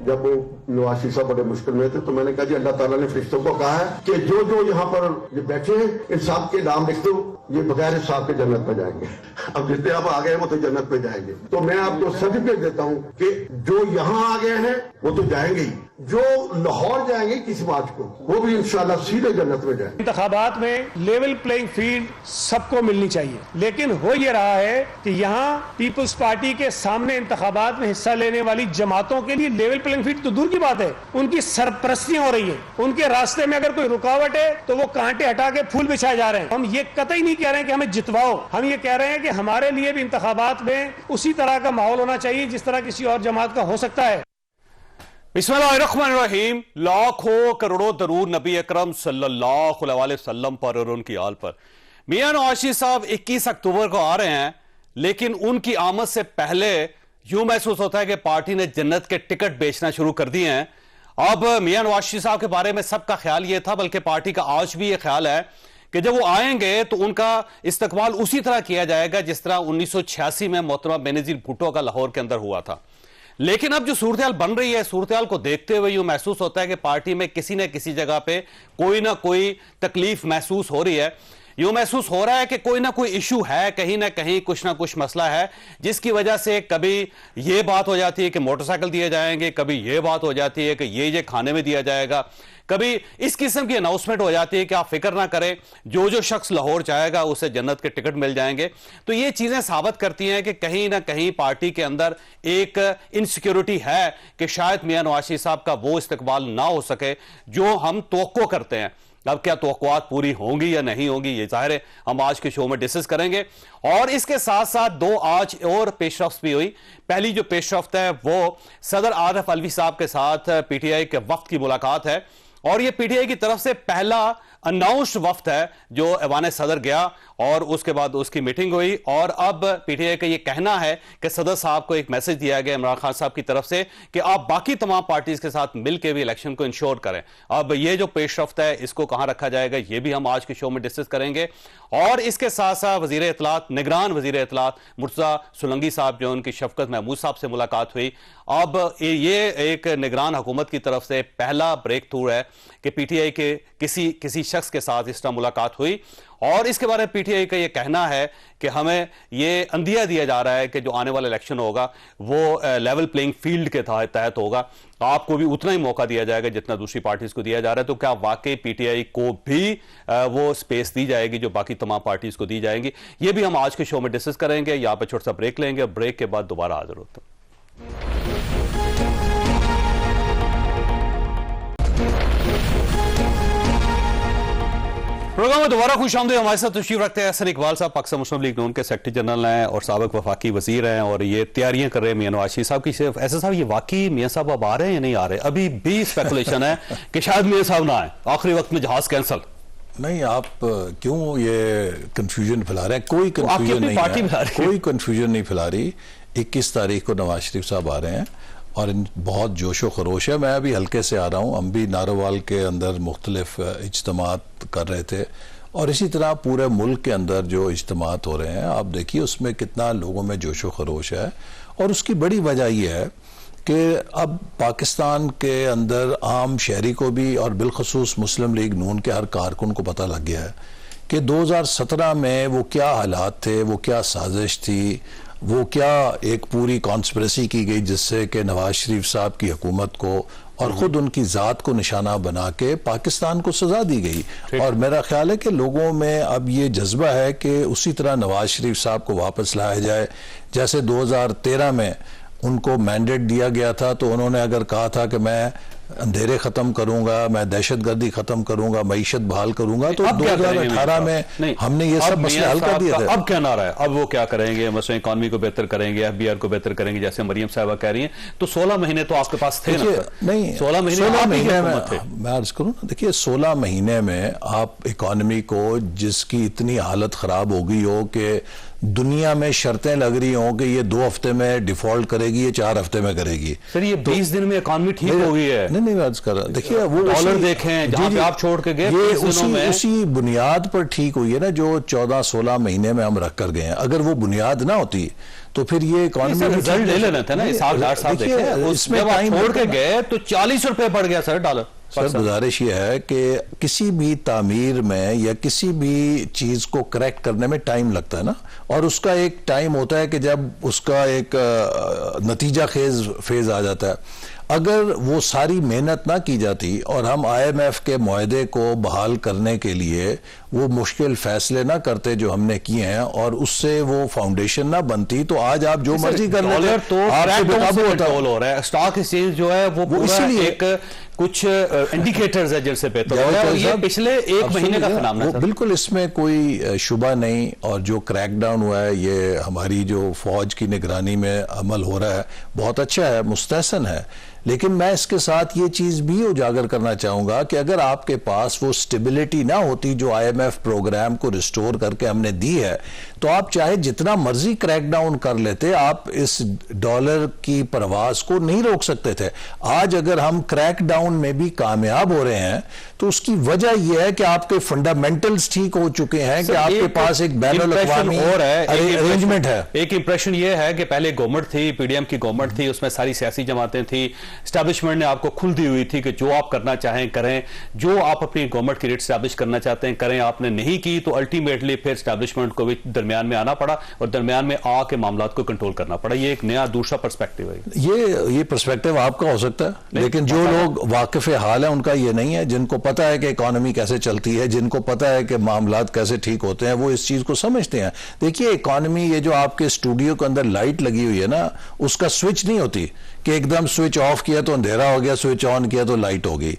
جب وہ نواز شریف صاحب بڑے مشکل میں تھے تو میں نے کہا جی اللہ تعالیٰ نے فرشتوں کو کہا ہے کہ جو جو یہاں پر یہ بیٹھے ہیں ان سب کے نام لکھ دو، یہ بغیر حساب کے جنت میں جائیں گے. اب جتنے آپ آ گئے وہ تو جنت میں جائیں گے. تو میں آپ کو سرٹیفکیٹ دیتا ہوں کہ جو یہاں آ گئے ہیں وہ تو جائیں گے ہی، جو لاہور جائیں گے کس بات کو وہ بھی انشاءاللہ سیدھے جنت میں جائیں گے. انتخابات میں لیول پلینگ فیلڈ سب کو ملنی چاہیے، لیکن ہو یہ رہا ہے کہ یہاں پیپلز پارٹی کے سامنے انتخابات میں حصہ لینے والی جماعتوں کے لیے لیول پلینگ فیلڈ تو دور کی بات ہے، ان کی سرپرستیاں ہو رہی ہیں. ان کے راستے میں اگر کوئی رکاوٹ ہے تو وہ کانٹے ہٹا کے پھول بچھائے جا رہے ہیں. ہم یہ قطعی نہیں کہہ رہے ہیں کہ ہمیں جتواؤ، ہم یہ کہہ رہے ہیں کہ ہمارے لیے بھی انتخابات میں اسی طرح کا ماحول ہونا چاہیے جس طرح کسی اور جماعت کا ہو سکتا ہے. بسم اللہ الرحمن الرحیم. لاکھوں کروڑوں درود نبی اکرم صلی اللہ علیہ وسلم پر اور ان کی آل پر. میاں نواز شریف صاحب 21 اکتوبر کو آ رہے ہیں، لیکن ان کی آمد سے پہلے یوں محسوس ہوتا ہے کہ پارٹی نے جنت کے ٹکٹ بیچنا شروع کر دیے ہیں. اب میاں نواز شریف صاحب کے بارے میں سب کا خیال یہ تھا، بلکہ پارٹی کا آج بھی یہ خیال ہے کہ جب وہ آئیں گے تو ان کا استقبال اسی طرح کیا جائے گا جس طرح 1986 میں محترمہ بینظیر بھٹو کا لاہور کے اندر ہوا تھا. لیکن اب جو صورتحال بن رہی ہے، صورتحال کو دیکھتے ہوئے یوں محسوس ہوتا ہے کہ پارٹی میں کسی نہ کسی جگہ پہ کوئی نہ کوئی تکلیف محسوس ہو رہی ہے. یوں محسوس ہو رہا ہے کہ کوئی نہ کوئی ایشو ہے، کہیں نہ کہیں کچھ نہ کچھ مسئلہ ہے، جس کی وجہ سے کبھی یہ بات ہو جاتی ہے کہ موٹر سائیکل دیے جائیں گے، کبھی یہ بات ہو جاتی ہے کہ یہ کھانے میں دیا جائے گا، کبھی اس قسم کی اناؤنسمنٹ ہو جاتی ہے کہ آپ فکر نہ کریں، جو شخص لاہور جائے گا اسے جنت کے ٹکٹ مل جائیں گے. تو یہ چیزیں ثابت کرتی ہیں کہ کہیں نہ کہیں پارٹی کے اندر ایک انسیکیورٹی ہے کہ شاید میاں نواز شریف صاحب کا وہ استقبال نہ ہو سکے جو ہم توقع کرتے ہیں. اب کیا توقعات پوری ہوں گی یا نہیں ہوں گی، یہ ظاہر ہے ہم آج کے شو میں ڈسکس کریں گے. اور اس کے ساتھ ساتھ دو آج اور پیش رفت بھی ہوئی. پہلی جو پیش رفت ہے وہ صدر عارف علوی صاحب کے ساتھ پی ٹی آئی کے وفد کی ملاقات ہے، اور یہ پی ٹی آئی کی طرف سے پہلا اناؤنسڈ وفد ہے جو ایوان صدر گیا اور اس کے بعد اس کی میٹنگ ہوئی. اور اب پی ٹی آئی کا یہ کہنا ہے کہ صدر صاحب کو ایک میسج دیا گیا عمران خان صاحب کی طرف سے کہ آپ باقی تمام پارٹیز کے ساتھ مل کے بھی الیکشن کو انشور کریں. اب یہ جو پیش رفت ہے اس کو کہاں رکھا جائے گا یہ بھی ہم آج کے شو میں ڈسکس کریں گے. اور اس کے ساتھ ساتھ وزیر اطلاعات، نگران وزیر اطلاعات مرتضیٰ سولنگی صاحب جو ان کی شفقت محمود صاحب سے ملاقات ہوئی. اب یہ ایک نگران حکومت کی طرف سے پہلا بریک تھرو ہے کہ پی ٹی آئی کے کسی شخص کے ساتھ اس طرح ملاقات ہوئی. اور اس کے بارے میں پی ٹی آئی کا یہ کہنا ہے کہ ہمیں یہ اندیہ دیا جا رہا ہے کہ جو آنے والا الیکشن ہوگا وہ لیول پلینگ فیلڈ کے تحت ہوگا، آپ کو بھی اتنا ہی موقع دیا جائے گا جتنا دوسری پارٹیز کو دیا جا رہا ہے. تو کیا واقعی پی ٹی آئی کو بھی وہ سپیس دی جائے گی جو باقی تمام پارٹیز کو دی جائیں گی، یہ بھی ہم آج کے شو میں ڈسکس کریں گے. یہاں پہ چھوٹا سا بریک لیں گے، بریک کے بعد دوبارہ حاضر ہوتے ہیں. پروگرام میں دوبارہ خوش آمدید. ہمارے ساتھ تشریف رکھتے ہیں احسن اقبال صاحب، پاکستان مسلم لیگ نون کے سیکرٹری جنرل ہیں اور سابق وفاقی وزیر ہیں، اور یہ تیاریاں کر رہے ہیں میاں نواز شریف صاحب کی. صرف ایسا صاحب یہ واقعی میاں صاحب اب آ رہے ہیں یا نہیں آ رہے؟ ابھی بھی اسپیکولیشن ہے کہ شاید میاں صاحب نہ آئیں، آخری وقت میں جہاز کینسل. نہیں، آپ کیوں یہ کنفیوژن پھیلا رہے ہیں؟ کوئی کنفیوژن نہیں ہے، کوئی کنفیوژن نہیں پھیلا رہی. 21 تاریخ کو نواز شریف صاحب آ رہے ہیں اور بہت جوش و خروش ہے. میں ابھی حلقے سے آ رہا ہوں، ہم بھی ناروال کے اندر مختلف اجتماعات کر رہے تھے، اور اسی طرح پورے ملک کے اندر جو اجتماعات ہو رہے ہیں آپ دیکھیے اس میں کتنا لوگوں میں جوش و خروش ہے. اور اس کی بڑی وجہ یہ ہے کہ اب پاکستان کے اندر عام شہری کو بھی اور بالخصوص مسلم لیگ نون کے ہر کارکن کو پتہ لگ گیا ہے کہ 2017 میں وہ کیا حالات تھے، وہ کیا سازش تھی، وہ کیا ایک پوری کانسپریسی کی گئی جس سے کہ نواز شریف صاحب کی حکومت کو اور خود ان کی ذات کو نشانہ بنا کے پاکستان کو سزا دی گئی. اور میرا خیال ہے کہ لوگوں میں اب یہ جذبہ ہے کہ اسی طرح نواز شریف صاحب کو واپس لایا جائے جیسے 2013 میں ان کو مینڈیٹ دیا گیا تھا. تو انہوں نے اگر کہا تھا کہ میں اندھیرے ختم کروں گا، میں دہشت گردی ختم کروں گا، معیشت بحال کروں گا، تو 2018 میں ہم نے یہ سب مسئلے حل کر دیے تھے. اب کیا نہ رہا ہے؟ اب وہ کیا کریں گے؟ مثلا اکانومی کو بہتر کریں گے، ایف بی آر کو بہتر کریں گے جیسے مریم صاحبہ کہہ رہی ہیں. تو 16 مہینے تو آپ کے پاس تھے نا؟ نہیں، 16 مہینے میں عرض کروں نا، دیکھیے 16 مہینے میں آپ اکانومی کو جس کی اتنی حالت خراب ہو گئی ہو کہ دنیا میں شرطیں لگ رہی ہوں کہ یہ 2 ہفتے میں ڈیفالٹ کرے گی، یہ 4 ہفتے میں کرے گی. سر یہ 20 دن میں اکانومی ٹھیک ہو گئی ہے. نہیں بات کر رہا، دیکھیے وہ ڈالر دیکھیں جہاں پہ آپ چھوڑ کے گئے، یہ اسی بنیاد پر ٹھیک ہوئی ہے نا جو 14-16 مہینے میں ہم رکھ کر گئے ہیں. اگر وہ بنیاد نہ ہوتی تو پھر یہ اکانومی رزلٹ لے لینا تھا نا. صاحب دیکھیں اس میں ٹائم چھوڑ کے گئے تو 40 روپے بڑھ گیا سر ڈالر. سر گزارش یہ ہے کہ کسی بھی تعمیر میں یا کسی بھی چیز کو کریکٹ کرنے میں ٹائم لگتا ہے نا، اور اس کا ایک ٹائم ہوتا ہے کہ جب اس کا ایک نتیجہ خیز فیز آ جاتا ہے. اگر وہ ساری محنت نہ کی جاتی اور ہم IMF کے معاہدے کو بحال کرنے کے لیے وہ مشکل فیصلے نہ کرتے جو ہم نے کیے ہیں اور اس سے وہ فاؤنڈیشن نہ بنتی تو آج آپ جو مرضی کر لیتے. ڈالر تو آپ سے بے قابو ہوتا ہو رہا ہے. اسٹاک ایکسچینج جو ہے وہ پورا ایک کچھ انڈیکیٹرز ہے جن سے بہتر ہو رہا ہے، اور یہ پچھلے 1 مہینے کا فنامنا ہے. بالکل اس میں کوئی شبہ نہیں، اور جو کریک ڈاؤن ہوا ہے یہ ہماری جو فوج کی نگرانی میں عمل ہو رہا ہے بہت اچھا ہے، مستحسن ہے. لیکن میں اس کے ساتھ یہ چیز بھی اجاگر کرنا چاہوں گا کہ اگر آپ کے پاس وہ سٹیبلٹی نہ ہوتی جو IMF پروگرام کو ریسٹور کر کے ہم نے دی ہے، تو آپ چاہے جتنا مرضی کریک ڈاؤن کر لیتے، آپ اس ڈالر کی پرواز کو نہیں روک سکتے تھے. آج اگر ہم کریک ڈاؤن میں بھی کامیاب ہو رہے ہیں تو اس کی وجہ یہ ہے کہ آپ کے فنڈامنٹلز ٹھیک ہو چکے ہیں کہ آپ کے پاس ایک بین الاقوامی ارینجمنٹ ہے. ایک امپریشن یہ ہے کہ پہلے گورنمنٹ تھی، PDM کی گورنمنٹ تھی، اس میں ساری سیاسی جماعتیں تھیں، اسٹیبلشمنٹ نے آپ کو کھل دی ہوئی تھی کہ جو آپ کرنا چاہیں کریں، جو آپ اپنی گورنمنٹ کی ریٹ اسٹیبلش کرنا چاہتے ہیں کریں. آپ نے نہیں کی تو الٹیمیٹلی پھر اسٹیبلشمنٹ کو بھی درمیان میں آنا پڑا اور درمیان میں آ کے معاملات کو کنٹرول کرنا پڑا. یہ ایک نیا دوسرا پرسپیکٹیو ہے. یہ پرسپیکٹیو آپ کا ہو سکتا ہے، لیکن جو لوگ واقف حال ہیں ان کا یہ نہیں ہے. جن کو پتا ہے کہ اکانومی کیسے چلتی ہے، جن کو پتا ہے کہ معاملات کیسے ٹھیک ہوتے ہیں، وہ اس چیز کو سمجھتے ہیں. دیکھیے اکانومی، یہ جو آپ کے اسٹوڈیو کے اندر لائٹ لگی ہوئی ہے نا، اس کا سوئچ نہیں ہوتی کہ ایک دم سوئچ آف کیا تو اندھیرا ہو گیا، سوئچ آن کیا تو لائٹ ہو گئی.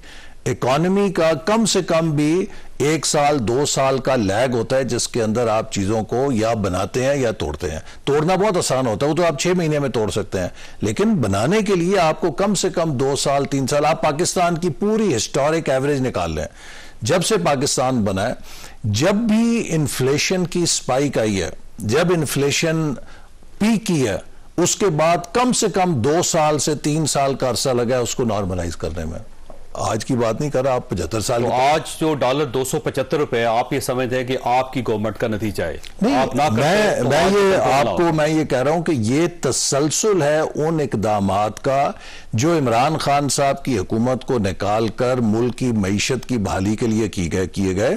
اکانومی کا کم سے کم بھی 1 سال 2 سال کا لیگ ہوتا ہے جس کے اندر آپ چیزوں کو یا بناتے ہیں یا توڑتے ہیں. توڑنا بہت آسان ہوتا ہے، وہ تو آپ 6 مہینے میں توڑ سکتے ہیں، لیکن بنانے کے لیے آپ کو کم سے کم 2 سال 3 سال. آپ پاکستان کی پوری ہسٹورک ایوریج نکال لیں، جب سے پاکستان بنا ہے، جب بھی انفلیشن کی سپائک آئی ہے، جب انفلیشن پیک کی ہے، اس کے بعد کم سے کم 2 سال سے 3 سال کا عرصہ لگا ہے اس کو نارملائز کرنے میں. آج کی بات نہیں کر رہا، آپ 75 سال تو آج جو ڈالر 275 روپے آپ یہ سمجھتے ہیں کہ آپ کی گورنمنٹ کا نتیجہ ہے؟ میں یہ کہہ رہا ہوں کہ یہ تسلسل ہے ان اقدامات کا جو عمران خان صاحب کی حکومت کو نکال کر ملک کی معیشت کی بحالی کے لیے کیے گئے.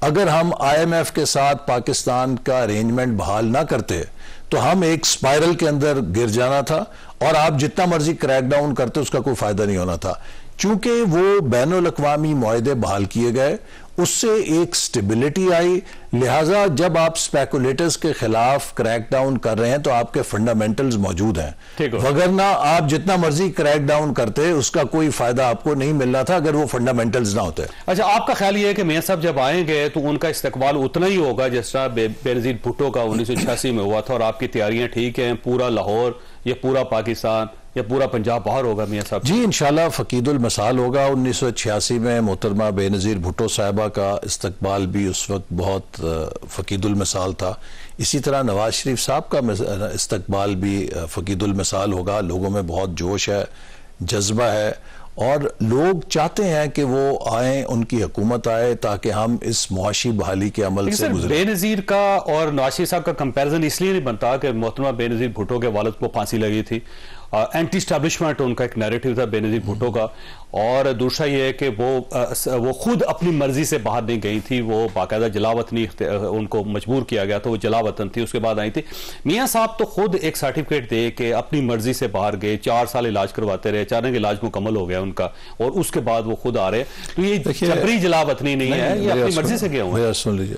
اگر ہم IMF کے ساتھ پاکستان کا ارینجمنٹ بحال نہ کرتے تو ہم ایک سپائرل کے اندر گر جانا تھا، اور آپ جتنا مرضی کریک ڈاؤن کرتے اس کا کوئی فائدہ نہیں ہونا تھا. چونکہ وہ بین الاقوامی معاہدے بحال کیے گئے، اس سے ایک سٹیبلٹی آئی. لہٰذا جب آپ سپیکولیٹرز کے خلاف کریک ڈاؤن کر رہے ہیں تو آپ کے فنڈامنٹلز موجود ہیں، وگرنہ آپ جتنا مرضی کریک ڈاؤن کرتے اس کا کوئی فائدہ آپ کو نہیں مل رہا تھا اگر وہ فنڈامنٹلز نہ ہوتے. اچھا، آپ کا خیال یہ ہے کہ میاں صاحب جب آئیں گے تو ان کا استقبال اتنا ہی ہوگا جس طرح بینظیر بھٹو کا 1986 میں ہوا تھا، اور آپ کی تیاریاں ٹھیک ہیں، پورا لاہور یا پورا پاکستان یا پورا پنجاب باہر ہوگا میاں صاحب؟ جی انشاءاللہ فقید المثال ہوگا. 1986 میں محترمہ بے نظیر بھٹو صاحبہ کا استقبال بھی اس وقت بہت فقید المثال تھا. اسی طرح نواز شریف صاحب کا استقبال بھی فقید المثال ہوگا. لوگوں میں بہت جوش ہے، جذبہ ہے، اور لوگ چاہتے ہیں کہ وہ آئیں، ان کی حکومت آئے تاکہ ہم اس معاشی بحالی کے عمل سے گزریں. بے نظیر کا اور نواز شریف صاحب کا کمپیریزن اس لیے نہیں بنتا کہ محترمہ بے نظیر بھٹو کے والد کو پھانسی لگی تھی، اینٹی اسٹیبلشمنٹ ان کا ایک نیریٹو تھا بے نظیر بھٹو کا، اور دوسرا یہ ہے کہ وہ خود اپنی مرضی سے باہر نہیں گئی تھی، وہ باقاعدہ جلا وطنی ان کو مجبور کیا گیا تو وہ جلا وطن تھی، اس کے بعد آئی تھی. میاں صاحب تو خود ایک سرٹیفکیٹ دے کہ اپنی مرضی سے باہر گئے، 4 سال علاج کرواتے رہے، اچانک علاج مکمل ہو گیا ان کا، اور اس کے بعد وہ خود آ رہے. تو یہ جبری جلا وطنی نہیں ہے، یہ اپنی مرضی سے گئے ہوئے. سن لیجیے،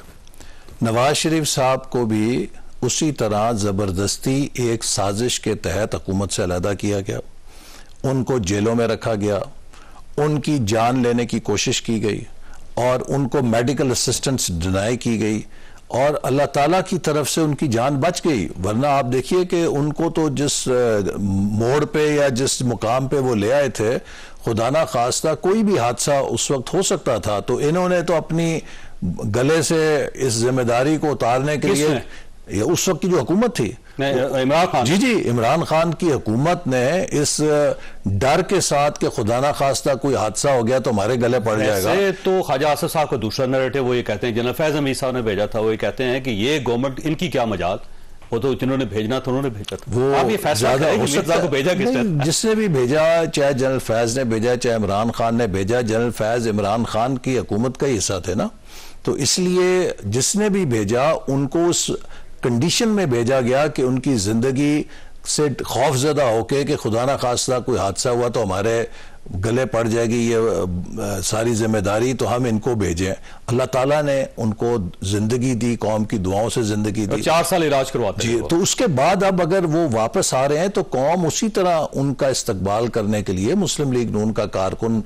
نواز شریف صاحب کو بھی اسی طرح زبردستی ایک سازش کے تحت حکومت سے علیحدہ کیا گیا، ان کو جیلوں میں رکھا گیا، ان کی جان لینے کی کوشش کی گئی، اور ان کو میڈیکل اسسٹنس ڈینائی کی گئی، اور اللہ تعالیٰ کی طرف سے ان کی جان بچ گئی. ورنہ آپ دیکھیے کہ ان کو تو جس موڑ پہ یا جس مقام پہ وہ لے آئے تھے، خدا نہ خواستہ کوئی بھی حادثہ اس وقت ہو سکتا تھا. تو انہوں نے تو اپنی گلے سے اس ذمہ داری کو اتارنے کے لیے یہ اس وقت کی جو حکومت تھی عمران خان, جی عمران خان کی حکومت نے اس ڈر کے ساتھ کہ خدا نہ خواستہ کوئی حادثہ ہو گیا تو ہمارے گلے پڑ جائے گا. تو خواجہ آصف صاحب کو دوسرا نیریٹو وہ یہ کہتے ہیں, جنرل فیض حمید صاحب نے بھیجا تھا, وہ یہ کہتے ہیں کہ یہ گورنمنٹ ان کی کیا مجال, وہ تو جنہوں نے بھیجنا تھا انہوں نے بھیجا تھا. وہ آپ یہ فیصلہ کریں کہ مرزا کو بھیجا کس نے, جس نے بھی بھیجا, چاہے جنرل فیض نے بھیجا چاہے عمران خان نے بھیجا, جنرل فیض عمران خان کی حکومت کا ہی حصہ تھے نا, تو اس لیے جس نے بھی بھیجا ان کو اس کنڈیشن میں بھیجا گیا کہ ان کی زندگی سے خوف زدہ ہو کے کہ خدا نہ خواستہ کوئی حادثہ ہوا تو ہمارے گلے پڑ جائے گی یہ ساری ذمہ داری, تو ہم ان کو بھیجیں. اللہ تعالیٰ نے ان کو زندگی دی, قوم کی دعاؤں سے زندگی دی, 4 سال علاج کرواتے جی. تو اس کے بعد اب اگر وہ واپس آ رہے ہیں تو قوم اسی طرح ان کا استقبال کرنے کے لیے مسلم لیگ نون کا کارکن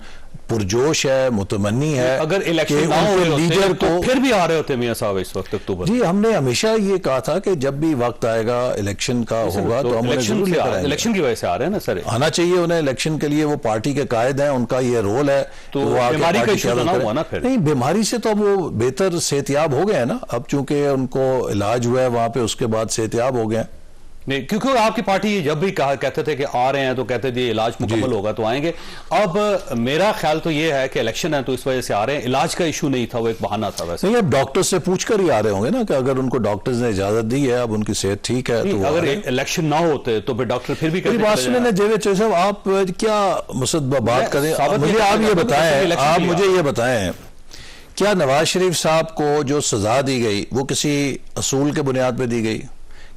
پرجوش ہے, متمنی ہے. اگر الیکشن نہ ہو رہے ہوتے تو پھر بھی آ رہے ہوتے میاں صاحب اس وقت اکتوبر. جی ہم نے ہمیشہ یہ کہا تھا کہ جب بھی وقت آئے گا الیکشن کا ہوگا تو ہم الیکشن کی وجہ سے آ رہے ہیں نا سر, آنا چاہیے انہیں الیکشن کے لیے, وہ پارٹی کے قائد ہیں, ان کا یہ رول ہے. تو بیماری کا ایشو نہ ہوا نا پھر, نہیں بیماری سے تو اب وہ بہتر صحتیاب ہو گئے ہیں نا, اب چونکہ ان کو علاج ہوا ہے وہاں پہ, اس کے بعد صحتیاب ہو گئے. نہیں کیونکہ آپ کی پارٹی جب بھی کہتے تھے کہ آ رہے ہیں تو کہتے تھے علاج مکمل ہوگا تو آئیں گے. اب میرا خیال تو یہ ہے کہ الیکشن ہے تو اس وجہ سے آ رہے ہیں, علاج کا ایشو نہیں تھا, وہ ایک بہانہ تھا. ویسے نہیں اب ڈاکٹر سے پوچھ کر ہی آ رہے ہوں گے نا کہ اگر ان کو ڈاکٹرز نے اجازت دی ہے, اب ان کی صحت ٹھیک ہے تو اگر الیکشن نہ ہوتے تو پھر ڈاکٹر پھر بھی بات سنیں نا. جاوید چوہدری صاحب آپ کیا مصدبہ بات کریں, مجھے آپ مجھے یہ بتائیں کیا نواز شریف صاحب کو جو سزا دی گئی وہ کسی اصول کے بنیاد پہ دی گئی,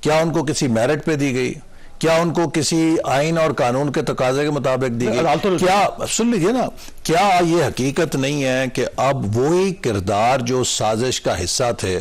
کیا ان کو کسی میرٹ پہ دی گئی, کیا ان کو کسی آئین اور قانون کے تقاضے کے مطابق دی گئی, کیا سن لیجیے نا, کیا یہ حقیقت نہیں ہے کہ اب وہی کردار جو سازش کا حصہ تھے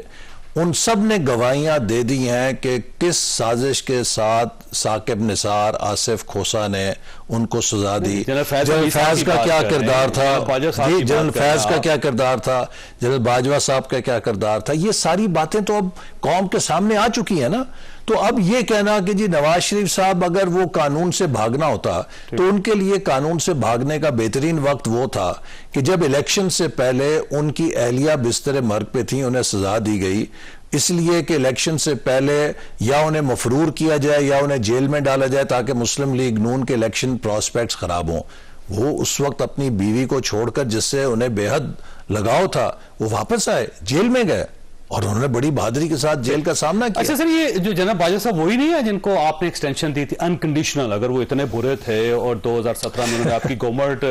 ان سب نے گواہیاں دے دی ہیں کہ کس سازش کے ساتھ ثاقب نثار, آصف کھوسا نے ان کو سزا دی. جنرل فیض کا کیا کردار تھا, جنرل فیض کا کیا کردار تھا, جنرل باجوہ صاحب کا کیا کردار تھا, یہ ساری باتیں تو اب قوم کے سامنے آ چکی ہیں نا. تو اب یہ کہنا کہ جی نواز شریف صاحب اگر وہ قانون سے بھاگنا ہوتا تو ان کے لیے قانون سے بھاگنے کا بہترین وقت وہ تھا کہ جب الیکشن سے پہلے ان کی اہلیہ بستر مرگ پہ تھیں, انہیں سزا دی گئی اس لیے کہ الیکشن سے پہلے یا انہیں مفرور کیا جائے یا انہیں جیل میں ڈالا جائے تاکہ مسلم لیگ نون کے الیکشن پراسپیکٹس خراب ہوں. وہ اس وقت اپنی بیوی کو چھوڑ کر جس سے انہیں بے حد لگاؤ تھا وہ واپس آئے, جیل میں گئے اور انہوں نے بڑی بہادری کے ساتھ جیل کا سامنا کیا. اچھا سر, یہ جو جناب باجوہ صاحب وہی نہیں ہے جن کو آپ نے ایکسٹینشن دی تھی انکنڈیشنل, اگر وہ اتنے برے تھے اور 2017 میں انہوں نے آپ کی گورنمنٹ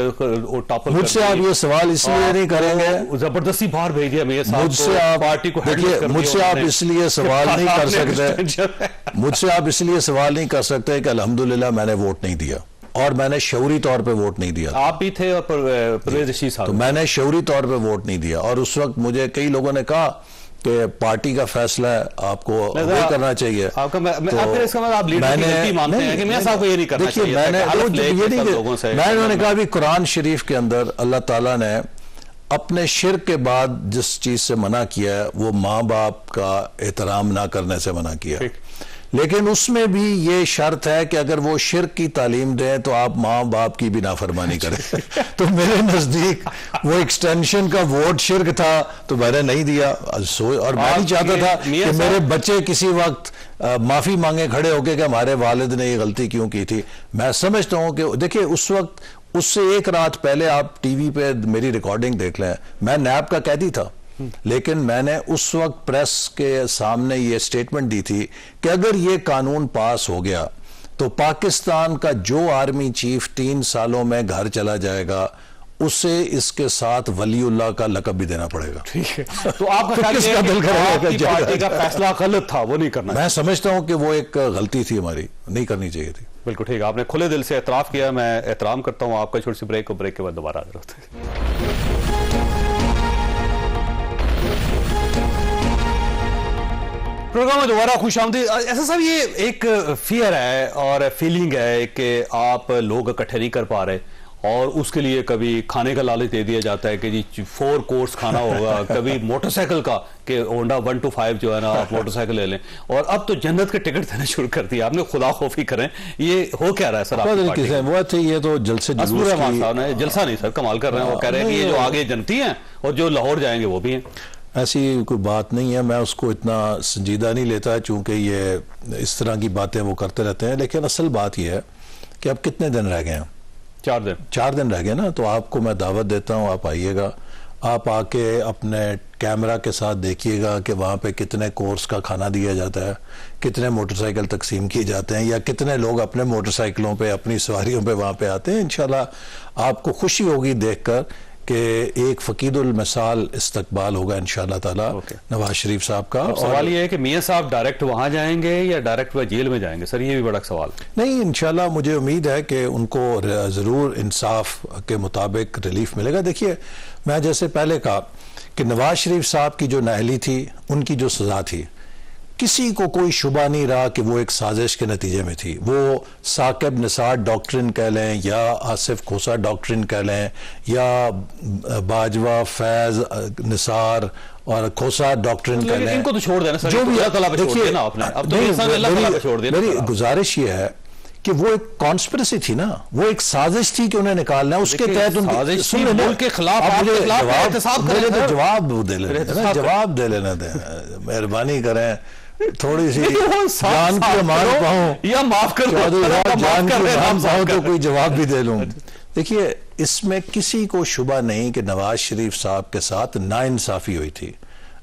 ٹاپل, مجھ سے آپ یہ سوال اس لیے نہیں کریں گے, زبردستی باہر بھیج دیا میاں صاحب, مجھ سے آپ پارٹی کو مجھ سے آپ اس لیے سوال نہیں کر سکتے, مجھ سے آپ اس لیے سوال نہیں کر سکتے کہ الحمدللہ میں نے ووٹ نہیں دیا اور میں نے شعوری طور پہ ووٹ نہیں دیا. آپ بھی تھے اور پرویز رشید صاحب, تو میں نے شعوری طور پہ ووٹ نہیں دیا اور اس وقت مجھے کئی لوگوں نے کہا کہ پارٹی کا فیصلہ ہے, آپ کو وہ کرنا چاہیے. میں نے کہا بھی قرآن شریف کے اندر اللہ تعالیٰ نے اپنے شرک کے بعد جس چیز سے منع کیا ہے وہ ماں باپ کا احترام نہ کرنے سے منع کیا, لیکن اس میں بھی یہ شرط ہے کہ اگر وہ شرک کی تعلیم دیں تو آپ ماں باپ کی بھی نافرمانی کریں. تو میرے نزدیک وہ ایکسٹینشن کا ووٹ شرک تھا تو میں نے نہیں دیا, اور میں نہیں چاہتا تھا کہ میرے بچے کسی وقت معافی مانگے کھڑے ہو کے کہ ہمارے والد نے یہ غلطی کیوں کی تھی. میں سمجھتا ہوں کہ دیکھیں اس وقت اس سے ایک رات پہلے آپ ٹی وی پہ میری ریکارڈنگ دیکھ لیں, میں نیب کا قیدی تھا لیکن میں نے اس وقت پریس کے سامنے یہ سٹیٹمنٹ دی تھی کہ اگر یہ قانون پاس ہو گیا تو پاکستان کا جو آرمی چیف 3 سالوں میں گھر چلا جائے گا اسے اس کے ساتھ ولی اللہ کا لقب بھی دینا پڑے گا. ٹھیک ہے, تو آپ کا پارٹی کا فیصلہ غلط تھا, وہ نہیں کرنا. میں سمجھتا ہوں کہ وہ ایک غلطی تھی ہماری, نہیں کرنی چاہیے تھی. بالکل ٹھیک ہے, آپ نے کھلے دل سے اعتراف کیا, میں احترام کرتا ہوں آپ کا. چھوٹی سی بریک, اور بریک کے بعد دوبارہ حاضر ہوتے ہیں. پروگرام میں دوبارہ خوش آمدید. ایسا صاحب یہ ایک فیئر ہے اور فیلنگ ہے کہ آپ لوگ اکٹھے نہیں کر پا رہے اور اس کے لیے کبھی کھانے کا لالچ دے دیا جاتا ہے کہ جی 4 کورس کھانا ہوگا, کبھی موٹر سائیکل کا کہ ہونڈا 125 جو ہے نا آپ موٹر سائیکل لے لیں, اور اب تو جنت کے ٹکٹ دینا شروع کر دیا آپ نے. خدا خوفی کریں, یہ ہو کیا رہا ہے سر آپ کی پارٹی کا؟ وہ تھے یہ تو جلسے اسمور رحمان صاحب نے جلسہ نہیں سر کمال کر رہے ہیں, وہ کہہ رہے ہیں کہ یہ جو آگے جنتی ہیں اور جو لاہور جائیں گے وہ بھی ہیں. ایسی کوئی بات نہیں ہے, میں اس کو اتنا سنجیدہ نہیں لیتا چونکہ یہ اس طرح کی باتیں وہ کرتے رہتے ہیں. لیکن اصل بات یہ ہے کہ اب کتنے دن رہ گئے ہیں؟ 4 دن رہ گئے نا. تو آپ کو میں دعوت دیتا ہوں, آپ آئیے گا, آپ آ کے اپنے کیمرہ کے ساتھ دیکھیے گا کہ وہاں پہ کتنے کورس کا کھانا دیا جاتا ہے, کتنے موٹر سائیکل تقسیم کیے جاتے ہیں, یا کتنے لوگ اپنے موٹر سائیکلوں پہ اپنی سواریوں پہ وہاں پہ آتے ہیں. انشاءاللہ آپ کو خوشی ہوگی دیکھ کر کہ ایک فقید المثال استقبال ہوگا انشاءاللہ تعالی نواز شریف صاحب کا. سوال یہ ہے کہ میاں صاحب ڈائریکٹ وہاں جائیں گے یا ڈائریکٹ وہ جیل میں جائیں گے؟ سر یہ بھی بڑا سوال. نہیں, انشاءاللہ مجھے امید ہے کہ ان کو ضرور انصاف کے مطابق ریلیف ملے گا. دیکھیے, میں جیسے پہلے کہا کہ نواز شریف صاحب کی جو نااہلی تھی, ان کی جو سزا تھی, کسی کو کوئی شبہ نہیں رہا کہ وہ ایک سازش کے نتیجے میں تھی. وہ ثاقب نثار ڈاکٹرن کہہ لیں یا آصف کھوسہ ڈاکٹرن کہہ لیں یا باجوہ فیض نثار اور کھوسہ ڈاکٹرن کہہ لیں, ان کو تو چھوڑ دینا سر, جو بھی اللہ تعالیٰ پہ چھوڑ دینا آپ نے. اب تو انسان اللہ تعالیٰ پہ چھوڑ دینا. میری گزارش یہ ہے کہ وہ ایک کانسپریسی تھی نا, وہ ایک سازش تھی کہ انہیں نکالنا ہے. اس کے تحت ملک کے خلاف جواب دے لینا دیں, مہربانی کریں, تھوڑی سی جان کی امان پاؤں یا معاف کر جان کی امان پاؤں تو کوئی جواب بھی دے لوں. دیکھیے, اس میں کسی کو شبہ نہیں کہ نواز شریف صاحب کے ساتھ ناانصافی ہوئی تھی.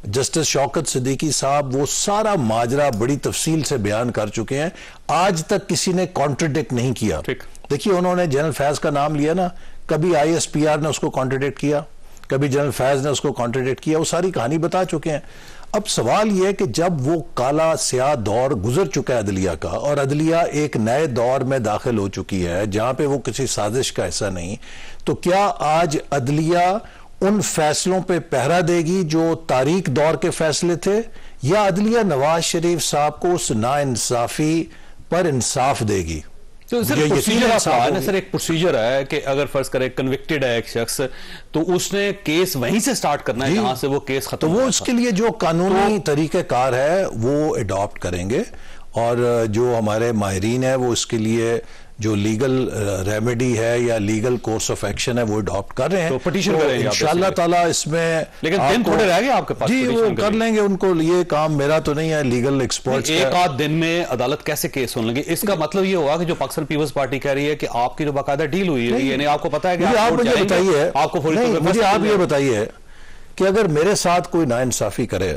جسٹس شوکت صدیقی صاحب وہ سارا ماجرا بڑی تفصیل سے بیان کر چکے ہیں, آج تک کسی نے کانٹرڈکٹ نہیں کیا. دیکھیے, انہوں نے جنرل فیض کا نام لیا نا, کبھی ISPR نے اس کو کانٹرڈکٹ کیا, کبھی جنرل فیض نے اس کو کانٹرڈکٹ کیا, وہ ساری کہانی بتا چکے ہیں. اب سوال یہ ہے کہ جب وہ کالا سیاہ دور گزر چکا ہے عدلیہ کا, اور عدلیہ ایک نئے دور میں داخل ہو چکی ہے جہاں پہ وہ کسی سازش کا حصہ نہیں, تو کیا آج عدلیہ ان فیصلوں پہ پہرا دے گی جو تاریک دور کے فیصلے تھے, یا عدلیہ نواز شریف صاحب کو اس ناانصافی پر انصاف دے گی؟ تو سر ایک پروسیجر ہے کہ اگر فرض کرے کنوکٹڈ ہے ایک شخص, تو اس نے کیس وہیں سے سٹارٹ کرنا ہے جہاں سے وہ کیس ختم. تو وہ اس کے لیے جو قانونی طریقہ کار ہے وہ اڈاپٹ کریں گے, اور جو ہمارے ماہرین ہیں وہ اس کے لیے جو لیگل ریمیڈی ہے یا لیگل کورس آف ایکشن ہے وہ اڈاپٹ کر رہے ہیں. تو پٹیشن کریں گے انشاءاللہ تعالیٰ اس میں. لیکن دن تھوڑے رہ گئے آپ کے پاس. جی, وہ کر لیں گے, ان کو یہ کام میرا تو نہیں ہے, لیگل ایکسپرٹس. ایک آدھ دن میں عدالت کیسے کیس ہونے لگے؟ اس کا مطلب یہ ہوا کہ جو پاکستان پیپلز پارٹی کہہ رہی ہے کہ آپ کی جو باقاعدہ ڈیل ہوئی ہے, یعنی آپ کو پتا ہے کہ آپ مجھے بتائیے, آپ کو مجھے آپ یہ بتائیے کہ اگر میرے ساتھ کوئی ناانصافی کرے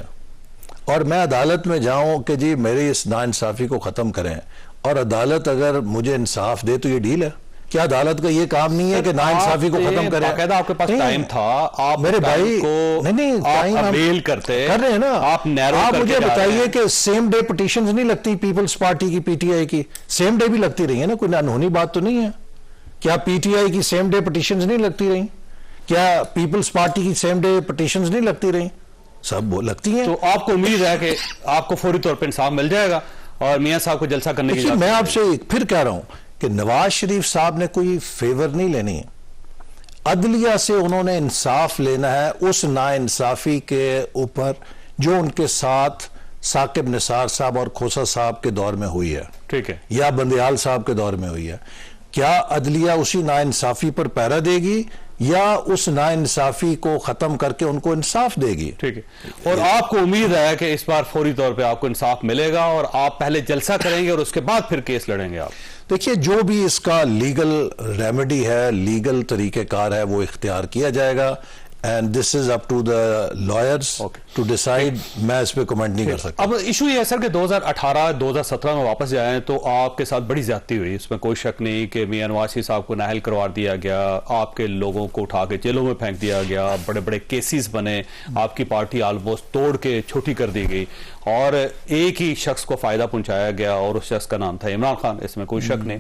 اور میں عدالت میں جاؤں کہ جی میری اس ناانصافی کو ختم کریں, اور عدالت اگر مجھے انصاف دے, تو یہ ڈیل ہے. کیا عدالت کا یہ کام نہیں ہے کہ ناانصافی کو ختم کریں؟ باقاعدہ آپ کے پاس ٹائم تھا, آپ میرے بھائی ٹائم اپیل کرتے کر رہے ہیں نا. آپ مجھے بتائیے کہ سیم ڈے پٹیشنز نہیں لگتی پیپلز پارٹی کی, PTI کی سیم ڈے بھی لگتی رہی ہے نا, کوئی انہونی بات تو نہیں ہے. کیا PTI کی سیم ڈے پٹیشنز نہیں لگتی رہی؟ کیا پیپلز پارٹی کی سیم ڈے پٹیشنز نہیں لگتی رہی؟ سب وہ لگتی ہیں. تو آپ کو امید ہے کہ آپ کو فوری طور پہ انصاف مل جائے گا اور میاں صاحب کو جلسہ کرنے کی. میں آپ سے پھر کہہ رہا ہوں کہ نواز شریف صاحب نے کوئی فیور نہیں لینی ہے, عدلیہ سے انہوں نے انصاف لینا ہے اس ناانصافی کے اوپر جو ان کے ساتھ ثاقب نثار صاحب اور کھوسہ صاحب کے دور میں ہوئی ہے, ٹھیک ہے, یا بندیال صاحب کے دور میں ہوئی ہے. کیا عدلیہ اسی ناانصافی پر پہرا دے گی یا اس ناانصافی کو ختم کر کے ان کو انصاف دے گی؟ ٹھیک ہے, اور آپ کو امید ہے کہ اس بار فوری طور پہ آپ کو انصاف ملے گا اور آپ پہلے جلسہ کریں گے اور اس کے بعد پھر کیس لڑیں گے آپ؟ دیکھیے, جو بھی اس کا لیگل ریمیڈی ہے, لیگل طریقہ کار ہے, وہ اختیار کیا جائے گا. and this is up to the lawyers to decide. میں اس پہ کمنٹ نہیں کر سکتا. اب ایشو یہ ہے سر کہ 2018-2017 میں واپس جائیں تو آپ کے ساتھ بڑی زیادتی ہوئی, اس میں کوئی شک نہیں کہ میاں نواز شریف صاحب کو نااہل قرار دیا گیا, آپ کے لوگوں کو اٹھا کے جیلوں میں پھینک دیا گیا, بڑے بڑے کیسز بنے, آپ کی پارٹی آلموسٹ توڑ کے چھوٹی کر دی گئی, اور ایک ہی شخص کو فائدہ پہنچایا گیا اور اس شخص کا نام تھا عمران خان, اس میں کوئی شک نہیں.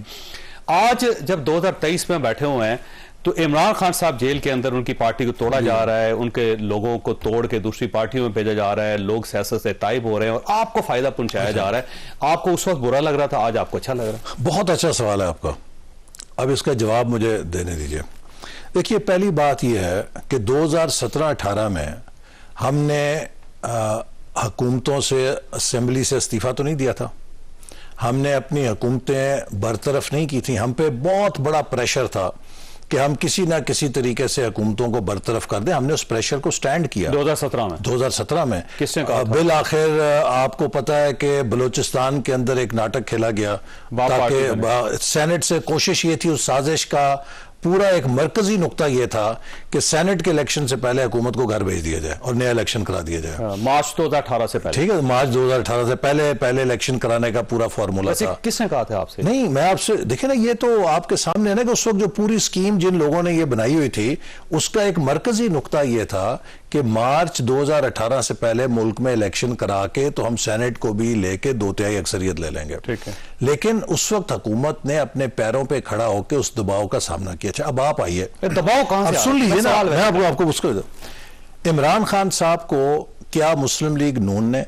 آج جب 2023 میں بیٹھے ہوئے ہیں تو عمران خان صاحب جیل کے اندر, ان کی پارٹی کو توڑا جا رہا ہے, ان کے لوگوں کو توڑ کے دوسری پارٹیوں میں بھیجا جا رہا ہے, لوگ سیاست سے تائب ہو رہے ہیں اور آپ کو فائدہ پہنچایا جا رہا ہے. آپ کو اس وقت برا لگ رہا تھا, آج آپ کو اچھا لگ رہا ہے؟ بہت اچھا سوال ہے آپ کا, اب اس کا جواب مجھے دینے دیجئے. دیکھیے, پہلی بات یہ ہے کہ 2017-18 میں ہم نے حکومتوں سے, اسمبلی سے استعفیٰ تو نہیں دیا تھا, ہم نے اپنی حکومتیں برطرف نہیں کی تھیں, ہم پہ بہت بڑا پریشر تھا کہ ہم کسی نہ کسی طریقے سے حکومتوں کو برطرف کر دیں. ہم نے اس پریشر کو سٹینڈ کیا 2017 میں. کس نے کہا؟ بالآخر آپ کو پتا ہے کہ بلوچستان کے اندر ایک ناٹک کھیلا گیا تاکہ سینٹ سے کوشش یہ تھی, اس سازش کا پورا ایک مرکزی نقطہ یہ تھا کہ سینٹ کے الیکشن سے پہلے حکومت کو گھر بھیج دیا جائے اور نیا الیکشن کرا دیا جائے. مارچ 2018 سے پہلے. ٹھیک ہے, مارچ 2018 سے پہلے الیکشن کرانے کا پورا فارمولا تھا. کس نے کہا تھا آپ سے؟ نہیں, میں آپ سے دیکھیں نا, یہ تو آپ کے سامنے ہے نا کہ اس وقت جو پوری سکیم جن لوگوں نے یہ بنائی ہوئی تھی اس کا ایک مرکزی نقطہ یہ تھا کہ مارچ 2018 سے پہلے ملک میں الیکشن کرا کے تو ہم سینٹ کو بھی لے کے 2/3 اکثریت لے لیں گے. لیکن اس وقت حکومت نے اپنے پیروں پہ کھڑا ہو کے اس دباؤ کا سامنا کیا. اچھا, اب آپ آئیے, دباؤ کہاں سے؟ سن لیجیے نا, میں آپ کو اس کو عمران خان صاحب کو کیا مسلم لیگ نون نے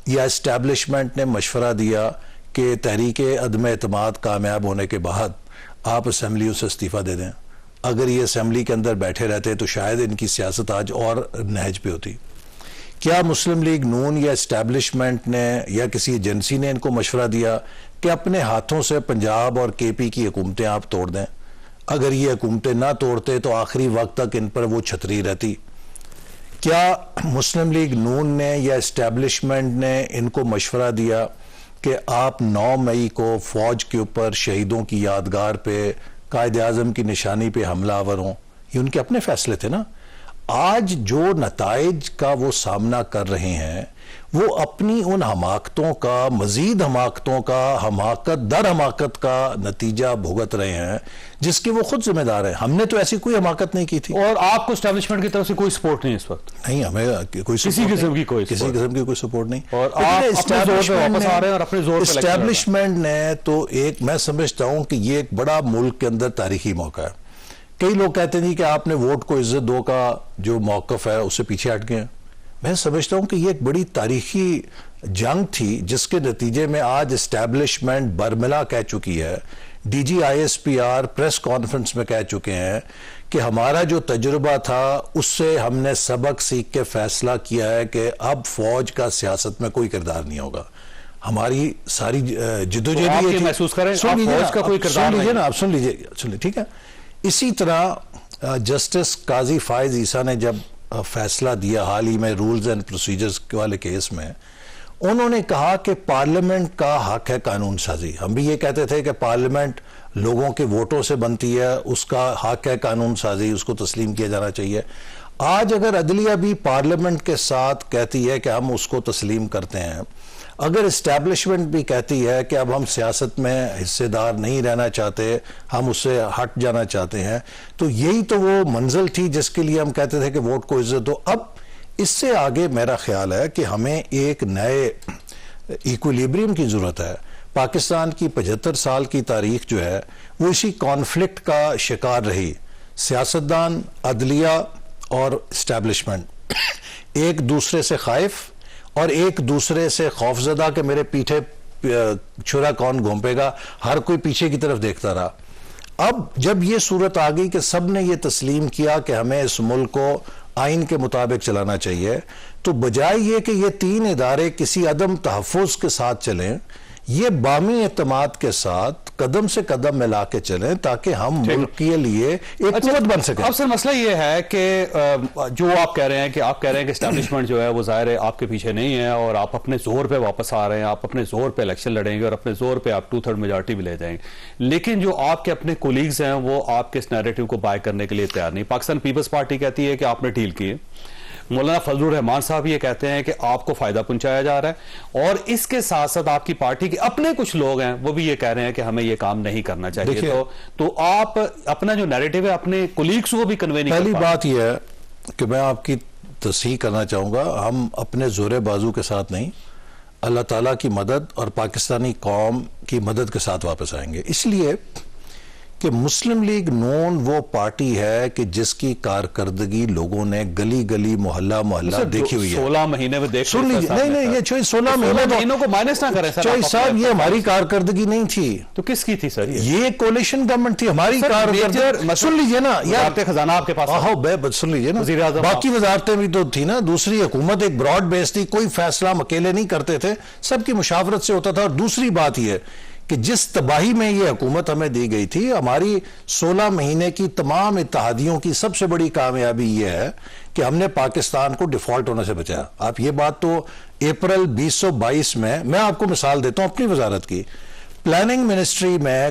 یا اسٹیبلشمنٹ نے مشورہ دیا کہ تحریک عدم اعتماد کامیاب ہونے کے بعد آپ اسمبلیوں سے استعفیٰ دے دیں؟ اگر یہ اسمبلی کے اندر بیٹھے رہتے تو شاید ان کی سیاست آج اور نہج پہ ہوتی. کیا مسلم لیگ نون یا اسٹیبلشمنٹ نے یا کسی ایجنسی نے ان کو مشورہ دیا کہ اپنے ہاتھوں سے پنجاب اور کے پی کی حکومتیں آپ توڑ دیں؟ اگر یہ حکومتیں نہ توڑتے تو آخری وقت تک ان پر وہ چھتری رہتی. کیا مسلم لیگ نون نے یا اسٹیبلشمنٹ نے ان کو مشورہ دیا کہ آپ 9 مئی کو فوج کے اوپر شہیدوں کی یادگار پہ قائد اعظم کی نشانی پہ حملہ آور ہوں؟ یہ ان کے اپنے فیصلے تھے نا. آج جو نتائج کا وہ سامنا کر رہے ہیں وہ اپنی ان حماقتوں کا, مزید حماقتوں کا, حماقت در حماقت کا نتیجہ بھگت رہے ہیں جس کے وہ خود ذمہ دار ہیں. ہم نے تو ایسی کوئی حماقت نہیں کی تھی. اور آپ کو اسٹیبلشمنٹ کی طرف سے کوئی سپورٹ نہیں اس وقت؟ نہیں, ہمیں کسی قسم کی کوئی سپورٹ نہیں. اور آپ اپنے زور پہ واپس آ رہے ہیں اور اپنے زور پہ اسٹیبلشمنٹ نے تو ایک, میں سمجھتا ہوں کہ یہ ایک بڑا ملک کے اندر تاریخی موقع ہے. کئی لوگ کہتے ہیں کہ آپ نے ووٹ کو عزت دو کا جو موقف ہے اس سے پیچھے ہٹ گئے ہیں. میں سمجھتا ہوں کہ یہ ایک بڑی تاریخی جنگ تھی جس کے نتیجے میں آج اسٹیبلشمنٹ برملا کہہ چکی ہے, D G I S P R press conference میں کہہ چکے ہیں کہ ہمارا جو تجربہ تھا اس سے ہم نے سبق سیکھ کے فیصلہ کیا ہے کہ اب فوج کا سیاست میں کوئی کردار نہیں ہوگا. ہماری ساری جدوجہد یہ محسوس کریں فوج کا کوئی کردار نہیں. آپ سن لیجیے, ٹھیک ہے. اسی طرح جسٹس قاضی فائز عیسیٰ نے جب فیصلہ دیا حال ہی میں رولز اینڈ پروسیجرز والے کیس میں, انہوں نے کہا کہ پارلیمنٹ کا حق ہے قانون سازی. ہم بھی یہ کہتے تھے کہ پارلیمنٹ لوگوں کے ووٹوں سے بنتی ہے, اس کا حق ہے قانون سازی, اس کو تسلیم کیا جانا چاہیے. آج اگر عدلیہ بھی پارلیمنٹ کے ساتھ کہتی ہے کہ ہم اس کو تسلیم کرتے ہیں, اگر اسٹیبلشمنٹ بھی کہتی ہے کہ اب ہم سیاست میں حصے دار نہیں رہنا چاہتے, ہم اس سے ہٹ جانا چاہتے ہیں, تو یہی تو وہ منزل تھی جس کے لیے ہم کہتے تھے کہ ووٹ کو عزت دو. اب اس سے آگے میرا خیال ہے کہ ہمیں ایک نئے ایکولیبریم کی ضرورت ہے. پاکستان کی 75 سال کی تاریخ جو ہے وہ اسی کانفلکٹ کا شکار رہی. سیاستدان, عدلیہ اور اسٹیبلشمنٹ ایک دوسرے سے خائف اور ایک دوسرے سے خوفزدہ کہ میرے پیچھے چھرا کون گھونپے گا, ہر کوئی پیچھے کی طرف دیکھتا رہا. اب جب یہ صورت آ گئی کہ سب نے یہ تسلیم کیا کہ ہمیں اس ملک کو آئین کے مطابق چلانا چاہیے, تو بجائے یہ کہ یہ 3 ادارے کسی عدم تحفظ کے ساتھ چلیں, یہ بامی اعتماد کے ساتھ قدم سے قدم ملا کے چلیں تاکہ ہم ملک کے لیے ایک قوت بن سکیں. اب سر مسئلہ یہ ہے کہ جو آپ کہہ رہے ہیں کہ اسٹیبلشمنٹ جو ہے وہ ظاہر ہے آپ کے پیچھے نہیں ہے اور آپ اپنے زور پہ واپس آ رہے ہیں, آپ اپنے زور پہ الیکشن لڑیں گے اور اپنے زور پہ آپ 2/3 میجارٹی بھی لے جائیں گے. لیکن جو آپ کے اپنے کولیگز ہیں وہ آپ کے اس نیریٹو کو بائی کرنے کے لیے تیار نہیں. پاکستان پیپلز پارٹی کہتی ہے کہ آپ نے ڈیل کی. مولانا فضل الرحمان صاحب یہ کہتے ہیں کہ آپ کو فائدہ پہنچایا جا رہا ہے, اور اس کے ساتھ ساتھ آپ کی پارٹی کے اپنے کچھ لوگ ہیں وہ بھی یہ کہہ رہے ہیں کہ ہمیں یہ کام نہیں کرنا چاہیے. تو آپ اپنا جو نیریٹو ہے اپنے کولیگز کو بھی کنوے نہیں. پہلی بات یہ ہے کہ میں آپ کی تصحیح کرنا چاہوں گا, ہم اپنے زور بازو کے ساتھ نہیں, اللہ تعالیٰ کی مدد اور پاکستانی قوم کی مدد کے ساتھ واپس آئیں گے. اس لیے کہ مسلم لیگ نون وہ پارٹی ہے کہ جس کی کارکردگی لوگوں نے گلی گلی محلہ محلہ دیکھی ہوئی ہے. 16 مہینے میں دیکھ سن لیجیے, نہیں یہ چوئی 16 مہینوں کو مائنس نہ کریں سر. چوئی صاحب یہ ہماری کارکردگی نہیں تھی. تو کس کی تھی سر؟ یہ کولیشن گورنمنٹ تھی ہماری کارکردگی. سن لیجیے نا یار, خزانہ آپ کے پاس, سن لیجیے نا, باقی وزارتیں بھی تو تھی نا. دوسری حکومت ایک براڈ بیس تھی, کوئی فیصلہ ہم اکیلے نہیں کرتے تھے, سب کی مشاورت سے ہوتا تھا. اور دوسری بات یہ کہ جس تباہی میں یہ حکومت ہمیں دی گئی تھی، ہماری 16 مہینے کی تمام اتحادیوں کی سب سے بڑی کامیابی یہ ہے کہ ہم نے پاکستان کو ڈیفالٹ ہونے سے بچایا. آپ یہ بات تو اپریل 2022 میں آپ کو مثال دیتا ہوں اپنی وزارت کی، پلاننگ منسٹری میں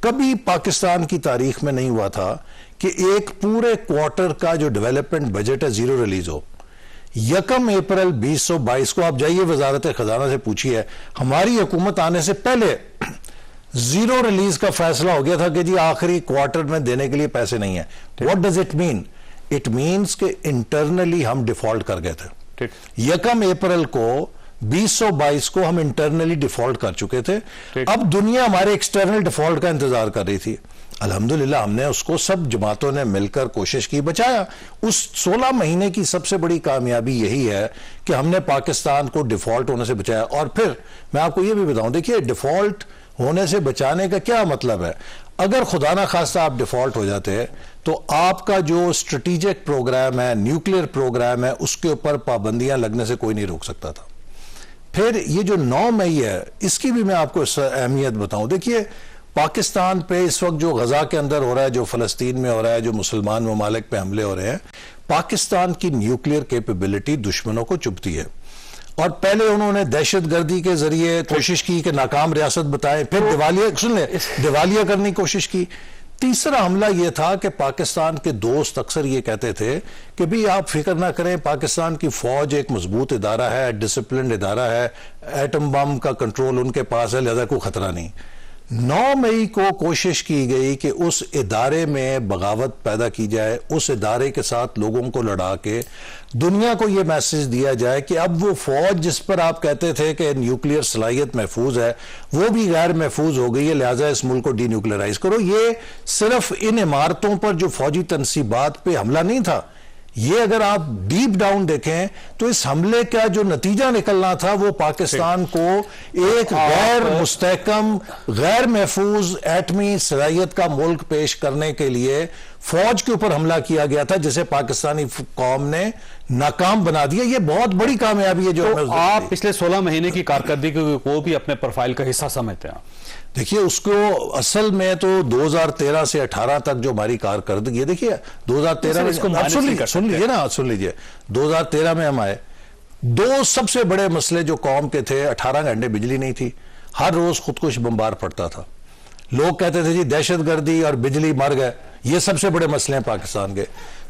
کبھی پاکستان کی تاریخ میں نہیں ہوا تھا کہ ایک پورے کوارٹر کا جو ڈیولپمنٹ بجٹ ہے زیرو ریلیز ہو. 1 اپریل 2022 کو آپ جائیے وزارت خزانہ سے پوچھیے، ہماری حکومت آنے سے پہلے زیرو ریلیز کا فیصلہ ہو گیا تھا کہ جی آخری کوارٹر میں دینے کے لیے پیسے نہیں ہیں. What does it mean? It means کہ انٹرنلی ہم ڈیفالٹ کر گئے تھے. 1 اپریل کو 2022 کو ہم انٹرنلی ڈیفالٹ کر چکے تھے. اب دنیا ہمارے ایکسٹرنل ڈیفالٹ کا انتظار کر رہی تھی. الحمدللہ ہم نے اس کو سب جماعتوں نے مل کر کوشش کی، بچایا. اس 16 مہینے کی سب سے بڑی کامیابی یہی ہے کہ ہم نے پاکستان کو ڈیفالٹ ہونے سے بچایا. اور پھر میں آپ کو یہ بھی بتاؤں، دیکھیے ڈیفالٹ ہونے سے بچانے کا کیا مطلب ہے؟ اگر خدا نہ خواستہ آپ ڈیفالٹ ہو جاتے تو آپ کا جو اسٹریٹجک پروگرام ہے، نیوکلیئر پروگرام ہے، اس کے اوپر پابندیاں لگنے سے کوئی نہیں روک سکتا تھا. پھر یہ جو 9 مئی ہے، اس کی بھی میں آپ کو اہمیت بتاؤں. دیکھیے پاکستان پہ اس وقت جو غزہ کے اندر ہو رہا ہے، جو فلسطین میں ہو رہا ہے، جو مسلمان ممالک پہ حملے ہو رہے ہیں، پاکستان کی نیوکلیئر کیپیبلٹی دشمنوں کو چبھتی ہے. اور پہلے انہوں نے دہشت گردی کے ذریعے کوشش کی کہ ناکام ریاست بتائیں، پھر دیوالیہ کرنے کی کوشش کی. تیسرا حملہ یہ تھا کہ پاکستان کے دوست اکثر یہ کہتے تھے کہ بھی آپ فکر نہ کریں، پاکستان کی فوج ایک مضبوط ادارہ ہے، ڈسپلنڈ ادارہ ہے، ایٹم بم کا کنٹرول ان کے پاس ہے، لہذا کوئی خطرہ نہیں. 9 مئی کو کوشش کی گئی کہ اس ادارے میں بغاوت پیدا کی جائے، اس ادارے کے ساتھ لوگوں کو لڑا کے دنیا کو یہ میسج دیا جائے کہ اب وہ فوج جس پر آپ کہتے تھے کہ نیوکلیئر صلاحیت محفوظ ہے، وہ بھی غیر محفوظ ہو گئی ہے، لہٰذا اس ملک کو ڈی نیوکلیئرائز کرو. یہ صرف ان عمارتوں پر جو فوجی تنصیبات پہ حملہ نہیں تھا، یہ اگر آپ ڈیپ ڈاؤن دیکھیں تو اس حملے کا جو نتیجہ نکلنا تھا وہ پاکستان کو ایک غیر مستحکم، غیر محفوظ ایٹمی صلاحیت کا ملک پیش کرنے کے لیے فوج کے اوپر حملہ کیا گیا تھا، جسے پاکستانی قوم نے ناکام بنا دیا. یہ بہت بڑی کامیابی ہے جو آپ پچھلے 16 مہینے کی کارکردگی کو بھی اپنے پروفائل کا حصہ سمجھتے ہیں؟ دیکھیے اس کو اصل میں تو 2013 سے 18 تک جو ہماری کارکردگی ہے، دیکھیے 2013 میں سن لیجیے 2013 میں ہم آئے، 2 سب سے بڑے مسئلے جو قوم کے تھے، 18 گھنٹے بجلی نہیں تھی، ہر روز خودکش بمبار پڑتا تھا. لوگ کہتے تھے جی دہشت گردی اور بجلی مر گئے. یہ سب سے بڑے مسئلے ہیں پاکستان کے.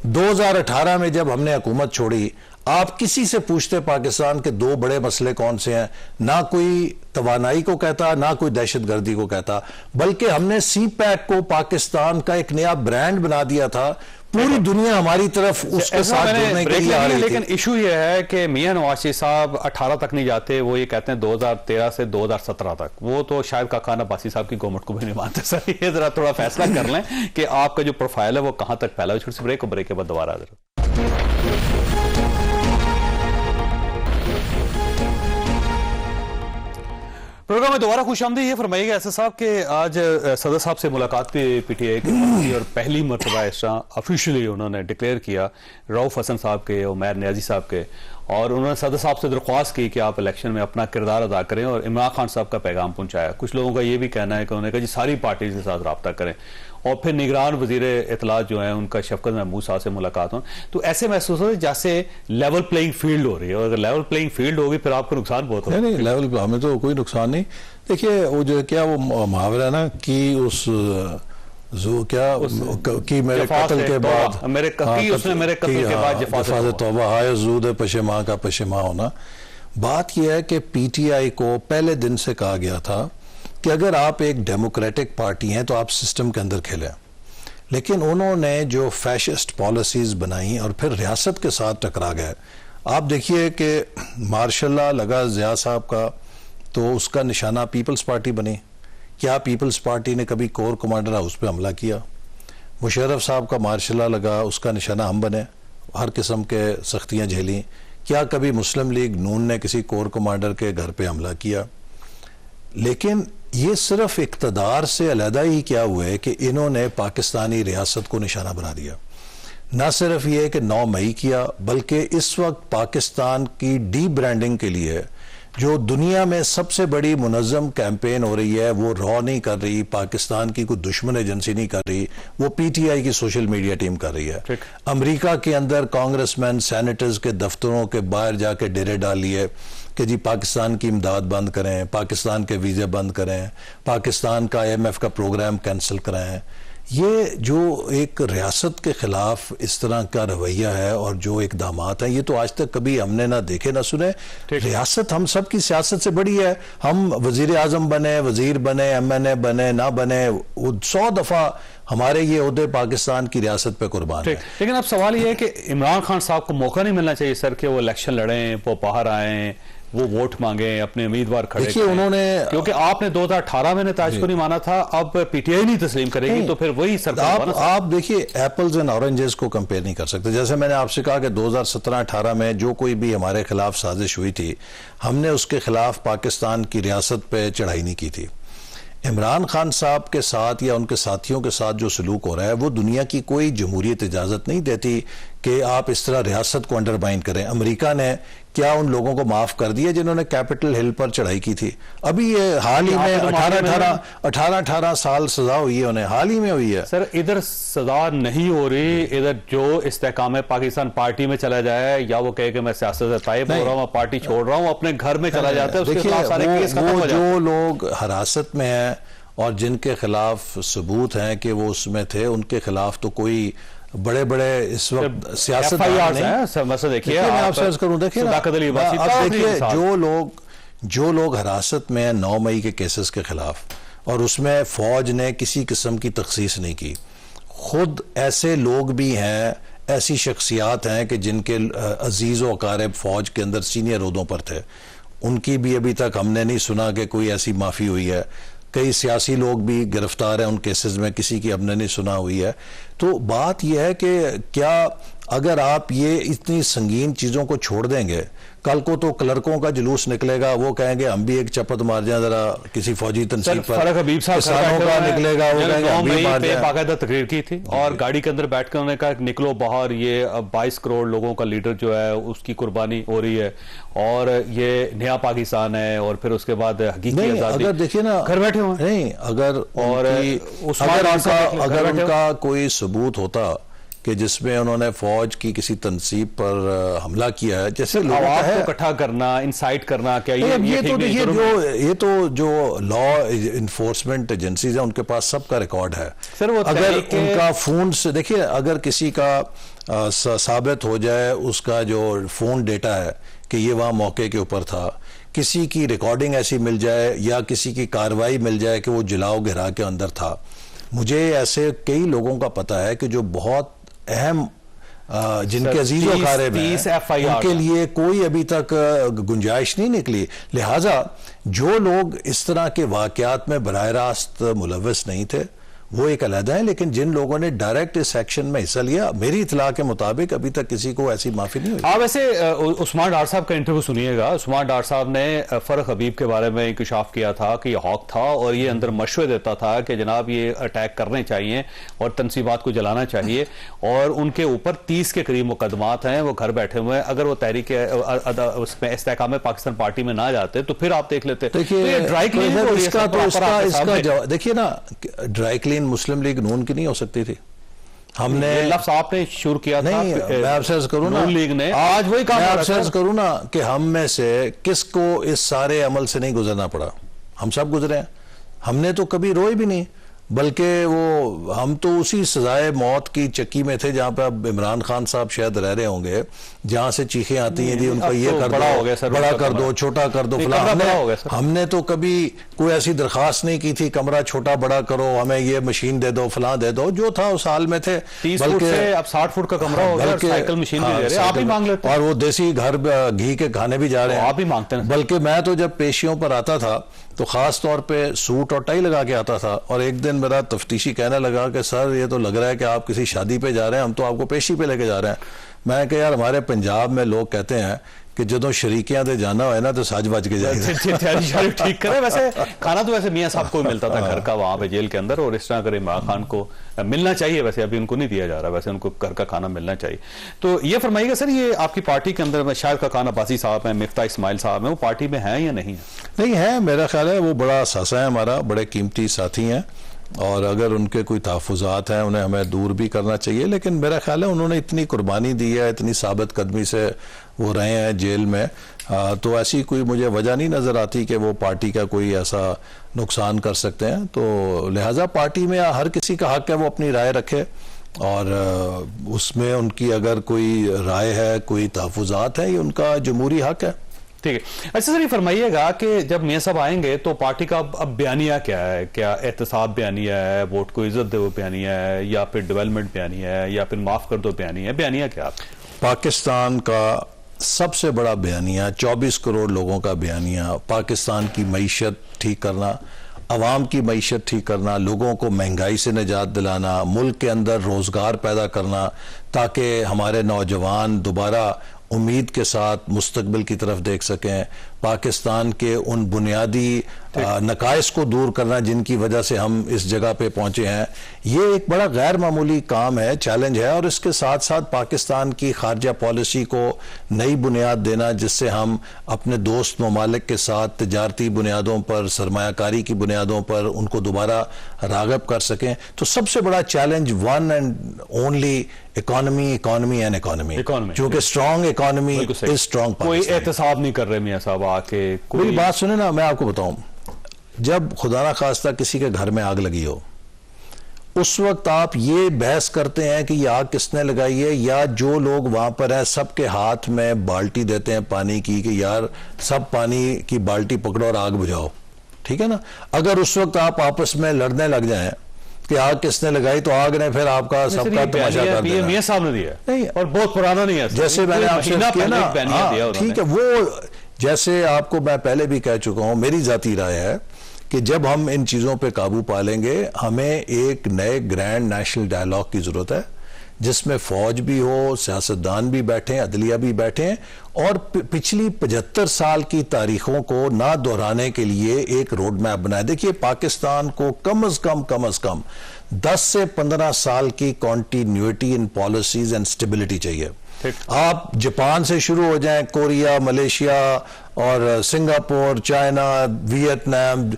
2018 میں جب ہم نے حکومت چھوڑی، آپ کسی سے پوچھتے پاکستان کے 2 بڑے مسئلے کون سے ہیں، نہ کوئی توانائی کو کہتا، نہ کوئی دہشت گردی کو کہتا، بلکہ ہم نے سی پیک کو پاکستان کا ایک نیا برانڈ بنا دیا تھا. پوری دنیا ہماری طرف اس کے ساتھ جڑنے کے لیے آ رہی تھی. لیکن ایشو یہ ہے کہ میاں نواز شریف صاحب 18 تک نہیں جاتے، وہ یہ کہتے ہیں 2013 سے 2017 تک. وہ تو شاید کاکان عباسی صاحب کی گورنمنٹ کو بھی نہیں مانتے. سر یہ ذرا تھوڑا فیصلہ کر لیں کہ آپ کا جو پروفائل ہے وہ کہاں تک پھیلا ہے. چھوٹی سی بریک کے بعد دوبارہ حاضر. پروگرام میں دوبارہ خوش آمدید. یہ فرمائیے گا ایسا صاحب کہ آج صدر صاحب سے ملاقات بھی پی ٹی آئی کی اور پہلی مرتبہ اس طرح آفیشلی انہوں نے ڈکلیئر کیا رؤف حسن صاحب کے، عمیر نیازی صاحب کے، اور انہوں نے صدر صاحب سے درخواست کی کہ آپ الیکشن میں اپنا کردار ادا کریں، اور عمران خان صاحب کا پیغام پہنچایا. کچھ لوگوں کا یہ بھی کہنا ہے کہ انہوں نے کہا جی ساری پارٹیز کے ساتھ رابطہ کریں. اور پھر نگران وزیر اطلاعات جو ہیں ان کا شفقت محمود صاحب سے ملاقات ہوں. تو ایسے محسوس ہو جیسے لیول پلینگ فیلڈ ہو رہی ہے، اور اگر لیول پلینگ فیلڈ ہوگی پھر آپ کو نقصان بہت ہوگا. نہیں لیول ہمیں تو کوئی نقصان نہیں. دیکھیے وہ جو کیا وہ محاورہ ہے نا کہ اس کی میرے قتل کے بعد حفاظت توبہ ہائے زود پشیماں کا پشیماں ہونا. بات یہ ہے کہ پی ٹی آئی کو پہلے دن سے کہا گیا تھا کہ اگر آپ ایک ڈیموکریٹک پارٹی ہیں تو آپ سسٹم کے اندر کھیلیں، لیکن انہوں نے جو فیشسٹ پالیسیز بنائیں اور پھر ریاست کے ساتھ ٹکرا گئے. آپ دیکھیے کہ مارشاء اللہ لگا ضیاء صاحب کا تو اس کا نشانہ پیپلز پارٹی بنی. کیا پیپلز پارٹی نے کبھی کور کمانڈر ہاؤس پہ حملہ کیا؟ مشرف صاحب کا مارشاء اللہ لگا، اس کا نشانہ ہم بنے، ہر قسم کے سختیاں جھیلیں. کیا کبھی مسلم لیگ نون نے کسی کور کمانڈر کے گھر پہ حملہ کیا؟ لیکن یہ صرف اقتدار سے علیحدہ ہی کیا ہوئے کہ انہوں نے پاکستانی ریاست کو نشانہ بنا دیا. نہ صرف یہ کہ 9 مئی کیا، بلکہ اس وقت پاکستان کی ڈی برانڈنگ کے لیے جو دنیا میں سب سے بڑی منظم کیمپین ہو رہی ہے وہ را نہیں کر رہی، پاکستان کی کوئی دشمن ایجنسی نہیں کر رہی، وہ پی ٹی آئی کی سوشل میڈیا ٹیم کر رہی ہے۔ امریکہ کے اندر کانگریس مین سینیٹرز کے دفتروں کے باہر جا کے ڈیرے ڈال لیے کہ جی پاکستان کی امداد بند کریں، پاکستان کے ویزے بند کریں، پاکستان کا IMF کا پروگرام کینسل کرائیں۔ یہ جو ایک ریاست کے خلاف اس طرح کا رویہ ہے اور جو اقدامات ہیں، یہ تو آج تک کبھی ہم نے نہ دیکھے نہ سنے۔ ریاست ہم سب کی سیاست سے بڑی ہے، ہم وزیر اعظم بنے، وزیر بنے، MNA بنے نہ بنے، 100 دفعہ ہمارے یہ عہدے پاکستان کی ریاست پہ قربان ہے۔ لیکن اب سوال یہ ہے کہ عمران خان صاحب کو موقع نہیں ملنا چاہیے سر کہ وہ الیکشن لڑیں، وہ باہر آئیں، وہ ووٹ مانگیں، اپنے امیدوار کھڑے کریں؟ انہوں نے، کیونکہ آپ نے 2018 میں نتائج کو نہیں مانا تھا، اب پی ٹی آئی نہیں تسلیم کرے گی تو پھر وہی سرکار۔ آپ دیکھیے ایپلز اینڈ اورنجز کو کمپیئر نہیں کر سکتے۔ جیسے میں نے آپ سے کہا کہ 2017-18 میں جو کوئی بھی ہمارے خلاف سازش ہوئی تھی، ہم نے اس کے خلاف پاکستان کی ریاست پہ چڑھائی نہیں کی تھی۔ عمران خان صاحب کے ساتھ یا ان کے ساتھیوں کے ساتھ جو سلوک ہو رہا ہے، وہ دنیا کی کوئی جمہوریت اجازت نہیں دیتی کہ آپ اس طرح ریاست کو انڈرمائن کریں۔ امریکہ نے کیا ان لوگوں کو معاف کر دیا جنہوں نے کیپٹل ہل پر چڑھائی کی تھی؟ ابھی یہ حال ہی میں 18 سال سزا ہوئی ہے انہیں، حال ہی میں ہوئی ہے۔ سر ادھر سزا نہیں ہو رہی، ادھر جو استحکام پاکستان پارٹی میں چلا جائے یا وہ کہے کہ میں سیاست سے طائب ہو رہا ہوں، پارٹی چھوڑ رہا ہوں، اپنے گھر میں چلا جاتا ہے، اس کے خلاف سارے کیس ختم ہو جاتے ہیں۔ جو لوگ حراست میں ہیں اور جن کے خلاف ثبوت ہیں کہ وہ اس میں تھے، ان کے خلاف تو کوئی بڑے بڑے اس وقت سیاست دیکھیے جو لوگ حراست میں ہیں 9 مئی کے کیسز کے خلاف، اور اس میں فوج نے کسی قسم کی تخصیص نہیں کی، خود ایسے لوگ بھی ہیں، ایسی شخصیات ہیں کہ جن کے عزیز و اقارب فوج کے اندر سینئر عہدوں پر تھے، ان کی بھی ابھی تک ہم نے نہیں سنا کہ کوئی ایسی معافی ہوئی ہے۔ کئی سیاسی لوگ بھی گرفتار ہیں ان کیسز میں، کسی کی ہم نے نہیں سنا ہوئی ہے۔ تو بات یہ ہے کہ کیا اگر آپ یہ اتنی سنگین چیزوں کو چھوڑ دیں گے، کل کو تو کلرکوں کا جلوس نکلے گا، وہ کہیں گے ہم بھی ایک چپت مار جائیں ذرا کسی فوجی تنصیب پر، فرق حبیب صاحب کا نکلے گا، وہ کہیں گے ہم بھی مار جائیں۔ باقاعدہ تقریر کی تھی اور گاڑی کے اندر بیٹھ کر انہوں نے کہا نکلو باہر، یہ 22 کروڑ لوگوں کا لیڈر جو ہے اس کی قربانی ہو رہی ہے اور یہ نیا پاکستان ہے، اور پھر اس کے بعد حقیقی آزادی۔ اگر دیکھیے نا، گھر بیٹھے ہوئے نہیں، اگر ان کا کوئی ثبوت ہوتا کہ جس میں انہوں نے فوج کی کسی تنصیب پر حملہ کیا ہے، جیسے عوام کو اکٹھا کرنا، انسائٹ کرنا، کیا یہ تو جو لا انفورسمنٹ ایجنسیز ہیں ان کے پاس سب کا ریکارڈ ہے۔ اگر ان کا فون سے دیکھیے، اگر کسی کا ثابت ہو جائے اس کا جو فون ڈیٹا ہے کہ یہ وہاں موقع کے اوپر تھا، کسی کی ریکارڈنگ ایسی مل جائے یا کسی کی کاروائی مل جائے کہ وہ جلاؤ گھرا کے اندر تھا، مجھے ایسے کئی لوگوں کا پتہ ہے کہ جو بہت اہم جن کے عزیز و اقارب ہیں، ان کے لیے کوئی ابھی تک گنجائش نہیں نکلی۔ لہٰذا جو لوگ اس طرح کے واقعات میں براہ راست ملوث نہیں تھے وہ ایک علیحدہ ہیں، لیکن جن لوگوں نے ڈائریکٹ اس ایکشن میں حصہ لیا، میری اطلاع کے مطابق ابھی تک کسی کو ایسی معافی نہیں ہوئی۔ آپ ویسے عثمان ڈار صاحب کا انٹرویو سنیے گا۔ عثمان ڈار صاحب نے فرق حبیب کے بارے میں انکشاف کیا تھا کہ یہ ہاک تھا اور یہ اندر مشورے دیتا تھا کہ جناب یہ اٹیک کرنے چاہیے اور تنصیبات کو جلانا چاہیے، اور ان کے اوپر 30 کے قریب مقدمات ہیں، وہ گھر بیٹھے ہوئے ہیں۔ اگر وہ تحریک اس میں استحکام پاکستان پارٹی میں نہ جاتے تو پھر آپ دیکھ لیتے۔ دیکھیے نا، ڈرائی کلین مسلم لیگ نون کی نہیں ہو سکتی تھی۔ ہم نے لفظ آپ نے شروع کیا تھا، نہیں، میں آپ سے عرض کروں نا، نون لیگ نے آج وہی کام، میں آپ سے عرض کروں نا کہ ہم میں سے کس کو اس سارے عمل سے نہیں گزرنا پڑا؟ ہم سب گزرے ہیں، ہم نے تو کبھی روئے بھی نہیں، بلکہ وہ ہم تو اسی سزائے موت کی چکی میں تھے جہاں پہ اب عمران خان صاحب شاید رہ رہے ہوں گے، جہاں سے چیخیں آتی ہیں جی ان کو یہ کر دو، بڑا کر دو، چھوٹا کر دو، ہم نے تو کبھی کوئی ایسی درخواست نہیں کی تھی کمرہ چھوٹا بڑا کرو، ہمیں یہ مشین دے دو، فلاں دے دو، جو تھا اس حال میں تھے۔ 30 فٹ سے اب 60 فٹ کا کمرہ ہو گیا، سائیکل مشین بھی دے رہے ہیں، آپ ہی مانگ لیتے ہیں، اور وہ دیسی گھر گھی کے کھانے بھی جا رہے ہیں، آپ ہی مانگتے ہیں۔ بلکہ میں تو جب پیشیوں پر آتا تھا تو خاص طور پہ سوٹ اور ٹائی لگا کے آتا تھا، اور ایک دن میرا تفتیشی کہنے لگا کہ سر یہ تو لگ رہا ہے کہ آپ کسی شادی پہ جا رہے ہیں، ہم تو آپ کو پیشی پہ لے کے جا رہے ہیں۔ میں کہ یار ہمارے پنجاب میں لوگ کہتے ہیں کہ جدوں شریکیاں دے جانا ہوئے نا تو ساج بج کے جائے ٹھیک کرے. ویسے کھانا تو ویسے میاں صاحب کو ملتا تھا گھر کا وہاں پہ جیل کے اندر, اور اس طرح اگر عمران خان کو ملنا چاہیے, ویسے ابھی ان کو نہیں دیا جا رہا, ویسے ان کو گھر کا کھانا ملنا چاہیے. تو یہ فرمائیے گا سر, یہ آپ کی پارٹی کے اندر شاہد خاقان عباسی صاحب ہیں, مفتاح اسماعیل صاحب ہیں, وہ پارٹی میں ہیں یا نہیں ہیں؟ نہیں ہے, میرا خیال ہے وہ بڑا اثاثہ ہے ہمارا, بڑے قیمتی ساتھی ہیں, اور اگر ان کے کوئی تحفظات ہیں انہیں ہمیں دور بھی کرنا چاہیے. لیکن میرا خیال ہے انہوں نے اتنی قربانی دی ہے, اتنی ثابت قدمی سے وہ رہے ہیں جیل میں, تو ایسی کوئی مجھے وجہ نہیں نظر آتی کہ وہ پارٹی کا کوئی ایسا نقصان کر سکتے ہیں. تو لہٰذا پارٹی میں ہر کسی کا حق ہے وہ اپنی رائے رکھے, اور اس میں ان کی اگر کوئی رائے ہے, کوئی تحفظات ہیں, یہ ان کا جمہوری حق ہے. ٹھیک ہے. اچھا سر, یہ فرمائیے گا کہ جب میاں صاحب آئیں گے تو پارٹی کا اب بیانیہ کیا ہے؟ کیا احتساب بیانیہ ہے, ووٹ کو عزت دے وہ بیانیہ ہے, یا پھر ڈیولپمنٹ بیانیہ ہے, یا پھر معاف کر دو بیانیہ ہے؟ بیانیہ کیا ہے پاکستان کا؟ سب سے بڑا بیانیہ 24 کروڑ لوگوں کا بیانیہ, پاکستان کی معیشت ٹھیک کرنا, عوام کی معیشت ٹھیک کرنا, لوگوں کو مہنگائی سے نجات دلانا, ملک کے اندر روزگار پیدا کرنا تاکہ ہمارے نوجوان دوبارہ امید کے ساتھ مستقبل کی طرف دیکھ سکیں, پاکستان کے ان بنیادی نقائص کو دور کرنا جن کی وجہ سے ہم اس جگہ پہ پہنچے ہیں. یہ ایک بڑا غیر معمولی کام ہے, چیلنج ہے, اور اس کے ساتھ ساتھ پاکستان کی خارجہ پالیسی کو نئی بنیاد دینا جس سے ہم اپنے دوست ممالک کے ساتھ تجارتی بنیادوں پر, سرمایہ کاری کی بنیادوں پر ان کو دوبارہ راغب کر سکیں. تو سب سے بڑا challenge one and only economy and economy, چونکہ اسٹرانگ اکانومی از اسٹرانگ. کوئی احتساب نہیں کر رہے میاں صاحب آ کے؟ میری بات سنیں نا, میں آپ کو بتاؤں, جب خدا نہ خواستہ کسی کے گھر میں آگ لگی ہو, اس وقت آپ یہ بحث کرتے ہیں کہ یہ آگ کس نے لگائی ہے, یا جو لوگ وہاں پر ہیں سب کے ہاتھ میں بالٹی دیتے ہیں پانی کی کہ یار سب پانی کی بالٹی پکڑو اور آگ بجھاؤ, ٹھیک ہے نا. اگر اس وقت آپ آپس میں لڑنے لگ جائیں کہ آگ کس نے لگائی, تو آگ نے پھر آپ کا سب کا تماشا کر دینا. میاں صاحب نے دیا, اور بہت پرانا نہیں ہے, جیسے میں نے آپ سے کیا نا, ٹھیک ہے, وہ جیسے آپ کو میں پہلے بھی کہہ چکا ہوں, میری ذاتی رائے ہے کہ جب ہم ان چیزوں پہ قابو پالیں گے, ہمیں ایک نئے گرینڈ نیشنل ڈائیلاگ کی ضرورت ہے جس میں فوج بھی ہو, سیاستدان بھی بیٹھیں, عدلیہ بھی بیٹھیں, اور پچھلی 75 سال کی تاریخوں کو نہ دہرانے کے لیے ایک روڈ میپ بنائے. دیکھیے پاکستان کو کم از کم 10 سے 15 سال کی continuity in policies and stability چاہیے. آپ جاپان سے شروع ہو جائیں, کوریا, ملیشیا اور سنگاپور, چائنا, ویتنام,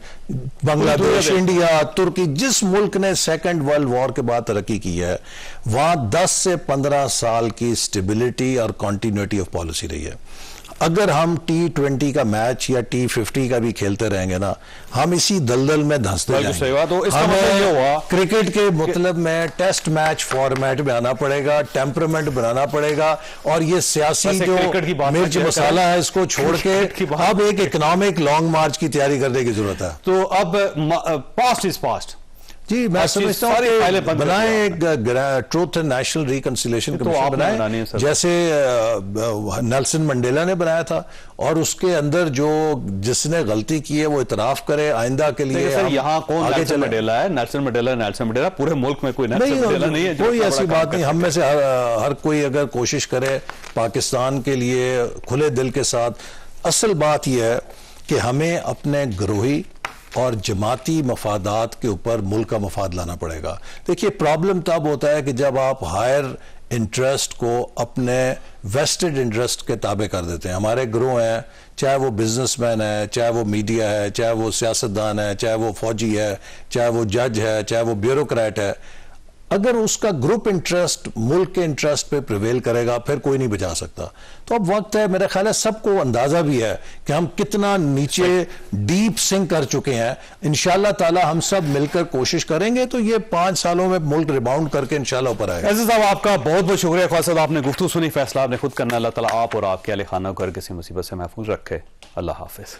بنگلہ دیش, انڈیا, ترکی, جس ملک نے سیکنڈ ورلڈ وار کے بعد ترقی کی ہے وہاں 10 سے 15 سال کی سٹیبلٹی اور کنٹینیوٹی آف پالیسی رہی ہے. اگر ہم T20 کا میچ یا T50 کا بھی کھیلتے رہیں گے نا, ہم اسی دلدل میں دھنستے جائیں گے. ہمیں کرکٹ کے مطلب میں ٹیسٹ میچ فارمیٹ میں آنا پڑے گا, ٹیمپرمنٹ بنانا پڑے گا, اور یہ سیاسی جو مرچ مسالہ ہے اس کو چھوڑ کے اب ایک اکنامک لانگ مارچ کی تیاری کرنے کی ضرورت ہے. تو اب پاسٹ از پاسٹ. جی میں سمجھتا ہوں کہ بنائیں ایک truth and national reconciliation commission بنائیں, جیسے نیلسن منڈیلا نے بنایا تھا, اور اس کے اندر جو جس نے غلطی کی ہے وہ اعتراف کرے آئندہ کے لیے. یہاں کون نیلسن منڈیلا ہے؟ نیلسن منڈیلا پورے ملک میں کوئی نیلسن منڈیلا نہیں ہے. کوئی ایسی بات نہیں, ہم میں سے ہر کوئی اگر کوشش کرے پاکستان کے لیے کھلے دل کے ساتھ. اصل بات یہ ہے کہ ہمیں اپنے گروہی اور جماعتی مفادات کے اوپر ملک کا مفاد لانا پڑے گا. دیکھیے پرابلم تب ہوتا ہے کہ جب آپ ہائر انٹرسٹ کو اپنے ویسٹڈ انٹرسٹ کے تابع کر دیتے ہیں. ہمارے گروہ ہیں, چاہے وہ بزنس مین ہے, چاہے وہ میڈیا ہے, چاہے وہ سیاستدان ہے, چاہے وہ فوجی ہے, چاہے وہ جج ہے, چاہے وہ بیوروکریٹ ہے, اگر اس کا گروپ انٹرسٹ ملک کے انٹرسٹ پہ پریویل کرے گا پھر کوئی نہیں بچا سکتا. تو اب وقت ہے, میرا خیال ہے سب کو اندازہ بھی ہے کہ ہم کتنا نیچے ڈیپ سنک کر چکے ہیں. انشاءاللہ تعالی ہم سب مل کر کوشش کریں گے تو یہ 5 سالوں میں ملک ریباؤنڈ کر کے انشاءاللہ اوپر آئے گا. عزیز صاحب آپ کا بہت بہت شکریہ. خواجہ صاحب آپ نے گفتگو سنی, فیصلہ آپ نے خود کرنا. اللہ تعالیٰ آپ اور آپ کے اہل خانہ کو ہر کسی مصیبت سے محفوظ رکھے. اللہ حافظ.